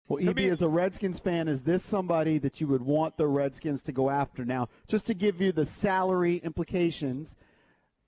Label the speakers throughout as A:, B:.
A: Well, EB, as a Redskins fan, is this somebody that you would want the Redskins to go after? Now, just to give you the salary implications,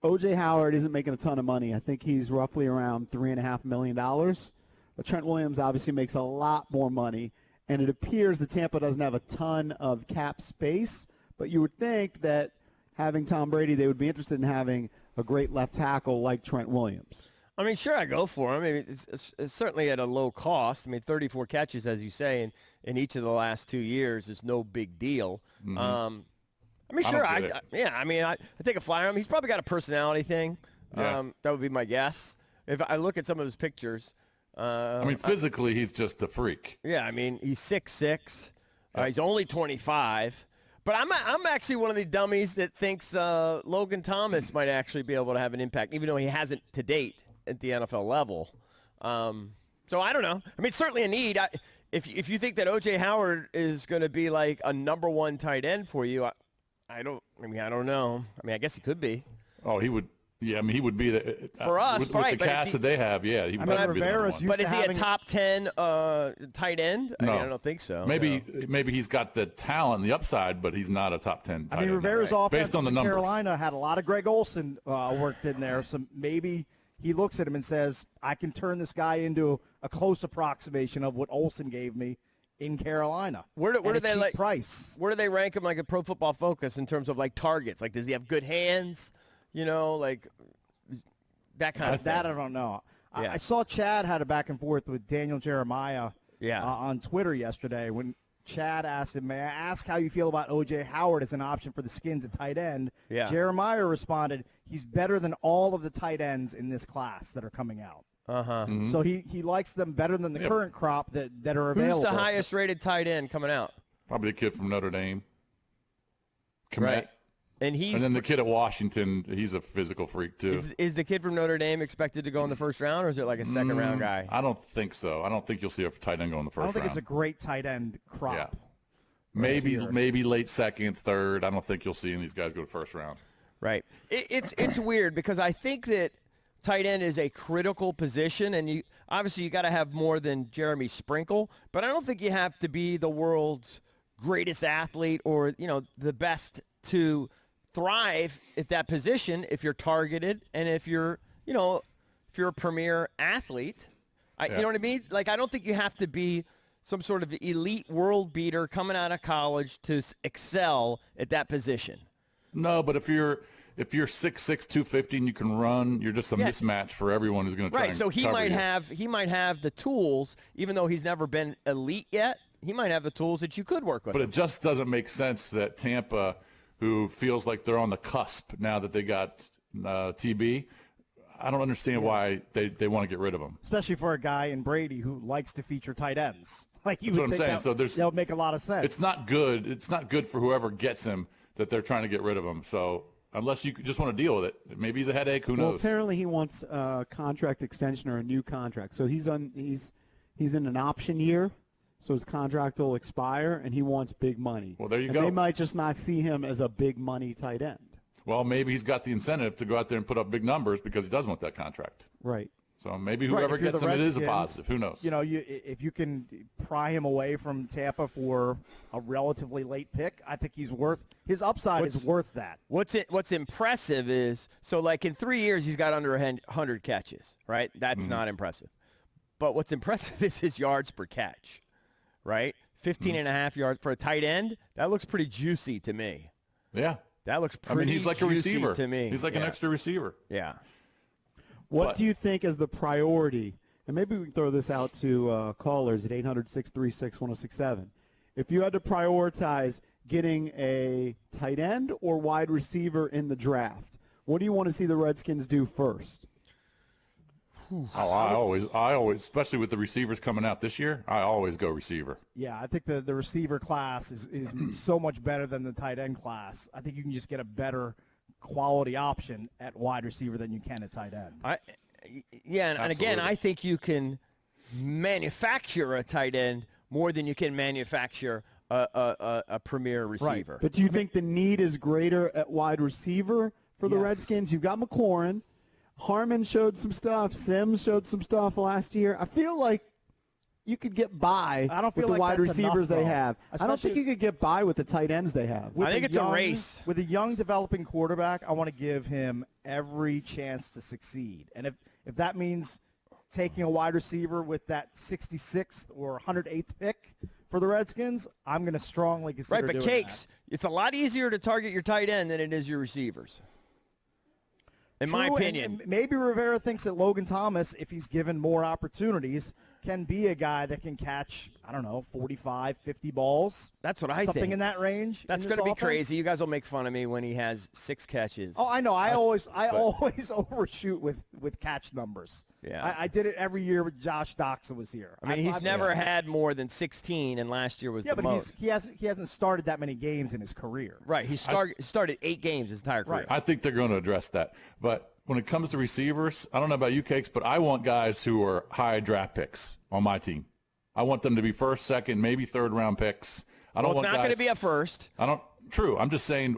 A: O.J. Howard isn't making a ton of money. I think he's roughly around $3.5 million. But Trent Williams obviously makes a lot more money, and it appears that Tampa doesn't have a ton of cap space. But you would think that having Tom Brady, they would be interested in having a great left tackle like Trent Williams.
B: I mean, sure, I go for him. I mean, it's certainly at a low cost. I mean, 34 catches, as you say, in each of the last 2 years is no big deal.
C: Mm-hmm.
B: I mean, sure, I take a flyer on him. He's probably got a personality thing.
C: Yeah.
B: That would be my guess. If I look at some of his pictures.
C: I mean, physically, he's just a freak.
B: Yeah, I mean, he's 6'6". He's only 25. But I'm actually one of the dummies that thinks Logan Thomas might actually be able to have an impact, even though he hasn't to date at the NFL level. So I don't know. I mean, it's certainly a need. If you think that O.J. Howard is going to be like a number one tight end for you, I don't know. I mean, I guess he could be.
C: Oh, he would. Yeah, I mean, he would be
B: for us,
C: with
B: right?
C: the cast that they have. Yeah, he would be the number one.
B: But is he a top 10 tight end?
C: No,
B: I don't think so.
C: Maybe he's got the talent, and the upside, but he's not a top 10 tight end.
D: Rivera's offense
C: based on the
D: in
C: numbers.
D: Carolina had a lot of Greg Olsen worked in there, so maybe he looks at him and says, I can turn this guy into a close approximation of what Olsen gave me in Carolina.
B: Where do they like
D: price?
B: Where do they rank him like a Pro Football Focus in terms of like targets? Like, does he have good hands? You know, like that kind of thing.
D: That I don't know.
B: Yeah.
D: I saw Chad had a back and forth with Daniel Jeremiah
B: Yeah.
D: On Twitter yesterday when Chad asked him, may I ask how you feel about O.J. Howard as an option for the Skins at tight end?
B: Yeah.
D: Jeremiah responded, he's better than all of the tight ends in this class that are coming out.
B: Uh-huh.
C: Mm-hmm.
D: So he likes them better than the current crop that are available.
B: Who's the highest rated tight end coming out?
C: Probably the kid from Notre Dame. Komet.
B: Right. And
C: then the kid at Washington, he's a physical freak too.
B: Is the kid from Notre Dame expected to go in the first round, or is it like a second round guy?
C: I don't think so. I don't think you'll see a tight end go in the first round.
D: I don't think it's a great tight end crop.
C: Yeah. Maybe late second, third. I don't think you'll see any of these guys go to first round.
B: Right. It's weird because I think that tight end is a critical position, and you got to have more than Jeremy Sprinkle, but I don't think you have to be the world's greatest athlete or the best to thrive at that position if you're targeted and if you're a premier athlete. You know what I mean? Like, I don't think you have to be some sort of elite world beater coming out of college to excel at that position.
C: No, but if you're 6'6", 250 and you can run, you're just a mismatch for everyone who's going to try and
B: so he
C: cover
B: might
C: you.
B: he might have the tools, even though he's never been elite yet. He might have the tools that you could work with.
C: But it just doesn't make sense that Tampa, who feels like they're on the cusp now that they got TB, I don't understand why they want to get rid of him.
D: Especially for a guy in Brady who likes to feature tight ends. Like you
C: That's
D: would
C: what I'm
D: think
C: saying.
D: that would make a lot of sense.
C: It's not good. It's not good for whoever gets him that they're trying to get rid of him. So unless you just want to deal with it, maybe he's a headache. Who knows?
A: Apparently he wants a contract extension or a new contract. So he's in an option year. So his contract will expire, and he wants big money.
C: Well, there you
A: and
C: go.
A: They might just not see him as a big money tight end.
C: Well, maybe he's got the incentive to go out there and put up big numbers because he does want that contract.
A: Right.
C: So maybe whoever gets him, it is a positive. Who knows?
D: If you can pry him away from Tampa for a relatively late pick, I think his upside is worth that.
B: What's impressive is, so like in 3 years, he's got under 100 catches, right? That's not impressive. But what's impressive is his yards per catch, right? 15 and a half yards for a tight end. That looks pretty juicy to me.
C: Yeah.
B: That looks pretty
C: he's like a
B: juicy
C: receiver
B: to me.
C: He's like an extra receiver.
B: Yeah.
A: What do you think is the priority? And maybe we can throw this out to callers at 800-636-1067. If you had to prioritize getting a tight end or wide receiver in the draft, what do you want to see the Redskins do first?
C: I always, especially with the receivers coming out this year, I always go receiver.
D: Yeah, I think the receiver class is so much better than the tight end class. I think you can just get a better quality option at wide receiver than you can at tight end.
B: And again, I think you can manufacture a tight end more than you can manufacture a premier receiver.
A: Right. But do you think the need is greater at wide receiver for the Redskins? You've got McLaurin. Harmon showed some stuff. Sims showed some stuff last year. I feel like, you could get by
D: I don't feel
A: with the
D: like
A: wide
D: that's
A: receivers
D: enough,
A: they
D: though.
A: have. I don't think
D: Especially-
A: you could get by with the tight ends they have.
B: I think it's a race.
D: With a young developing quarterback, I want to give him every chance to succeed. And if that means taking a wide receiver with that 66th or 108th pick for the Redskins, I'm going to strongly consider
B: Right, but
D: doing
B: Cakes, it's a lot easier to target your tight end than it is your receivers. In my
D: True,
B: opinion.
D: and maybe Rivera thinks that Logan Thomas, if he's given more opportunities, can be a guy that can catch, 45, 50 balls.
B: That's what I
D: Something
B: think.
D: in that range.
B: That's
D: going to
B: be crazy. You guys will make fun of me when he has 6 catches.
D: Oh, I know. I always overshoot with catch numbers.
B: Yeah.
D: I did it every year with Josh Doxson was here.
B: I mean, he's never had more than 16, and last year was
D: Yeah,
B: the
D: but
B: most.
D: he hasn't started that many games in his career.
B: Right, he started 8 games his entire career.
D: Right.
C: I think they're going to address that. But when it comes to receivers, I don't know about you, Cakes, but I want guys who are high draft picks on my team. I want them to be first, second, maybe third-round picks. I don't
B: Well, it's
C: want
B: not going
C: guys-
B: to be a first.
C: True. I'm just saying,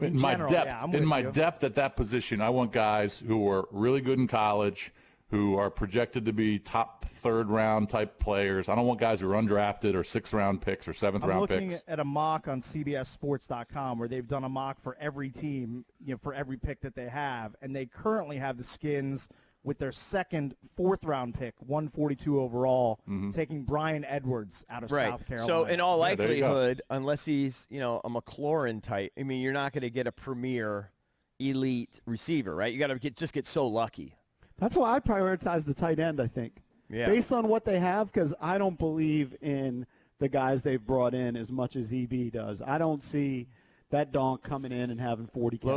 C: in my
D: general,
C: depth,
D: yeah, I'm with you.
C: depth at that position, I want guys who are really good in college, who are projected to be top third-round type players. I don't want guys who are undrafted or 6th-round picks or 7th-round
D: I'm looking
C: picks.
D: at a mock on CBSSports.com where they've done a mock for every team, for every pick that they have, and they currently have the Skins with their second, 4th-round pick, 142 overall, taking Brian Edwards out of
B: Right.
D: South Carolina.
B: So in all
C: Yeah, there you go.
B: likelihood, unless he's, a McLaurin type, I mean, you're not going to get a premier elite receiver, right? You got to just get so lucky.
A: That's why I prioritize the tight end, I think.
B: Yeah.
A: Based on what they have, because I don't believe in the guys they've brought in as much as EB does. I don't see that donk coming in and having 40 catches.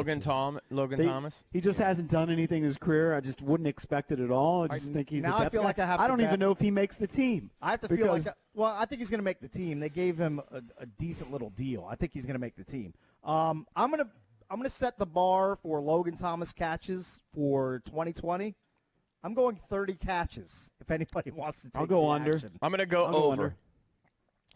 B: Logan Thomas.
A: He just hasn't done anything in his career. I just wouldn't expect it at all. I just think he's
D: now
A: a
D: I
A: depth
D: feel
A: guy.
D: like I have
A: I
D: to
A: don't even
D: bet-
A: know if he makes the team.
D: I have to feel like
A: because-
D: I think he's going to make the team. They gave him a decent little deal. I think he's going to make the team. I'm gonna set the bar for Logan Thomas catches for 2020. I'm going 30 catches. If anybody wants to take
A: I'll go
D: the
A: under.
D: action.
B: I'm going to go
A: I'll go
B: over.
A: under.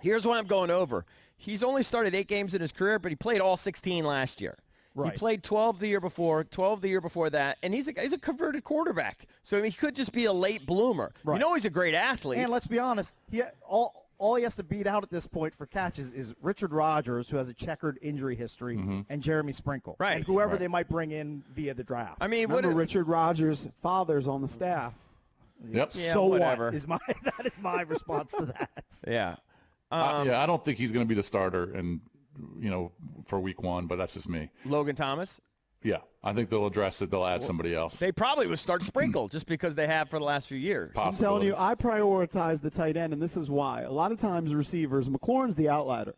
B: Here's why I'm going over. He's only started 8 games in his career, but he played all 16 last year.
D: Right.
B: He played 12 the year before, 12 the year before that, and he's a converted quarterback. So he could just be a late bloomer.
D: Right.
B: You know he's a great athlete.
D: And let's be honest, all he has to beat out at this point for catches is Richard Rodgers, who has a checkered injury history, and Jeremy Sprinkle.
B: Right.
D: And whoever
C: Right.
D: they might bring in via the draft.
B: I mean,
A: Remember Richard Rodgers' father's on the staff.
C: Yep.
B: Yeah,
D: so
B: whatever.
D: what is that is my response to that.
B: Yeah.
C: I don't think he's going to be the starter and for week 1, but that's just me.
B: Logan Thomas.
C: Yeah, I think they'll address it. They'll add somebody else.
B: They probably would start Sprinkle just because they have for the last few years.
A: I'm telling you, I prioritize the tight end, and this is why. A lot of times receivers, McLaurin's the outlier.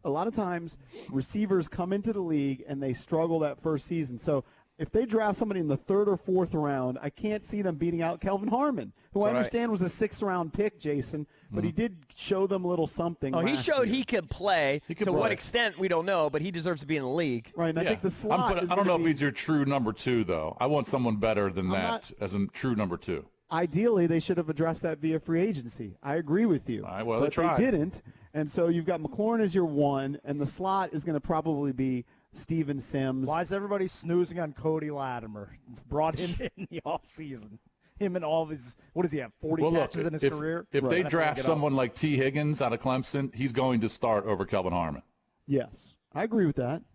A: A lot of times receivers come into the league and they struggle that first season. So if they draft somebody in the 3rd or 4th round, I can't see them beating out Kelvin Harmon, who I
B: That's right.
A: understand was a 6th-round pick, Jason, but he did show them a little something.
B: Oh, he
A: last
B: showed
A: year.
B: he could play.
C: could
B: To what
C: play.
B: extent, we don't know, but he deserves to be in the league.
A: Right, and I think the slot is
C: I don't
A: gonna
C: know if
A: be-
C: he's your true number 2, though. I want someone better than that
A: not-
C: as a true number 2.
A: Ideally, they should have addressed that via free agency. I agree with you.
C: All right, well, they
A: but
C: tried.
A: they didn't, and so you've got McLaurin as your 1, and the slot is going to probably be Steven Sims.
D: Why is everybody snoozing on Cody Latimer? Brought him in the offseason. Him and all of his, what does he have, 40
C: Well, look,
D: catches in his
C: if,
D: career?
C: if they
D: Right.
C: draft
D: Get up.
C: someone like T. Higgins out of Clemson, he's going to start over Kelvin Harmon.
A: Yes, I agree with that.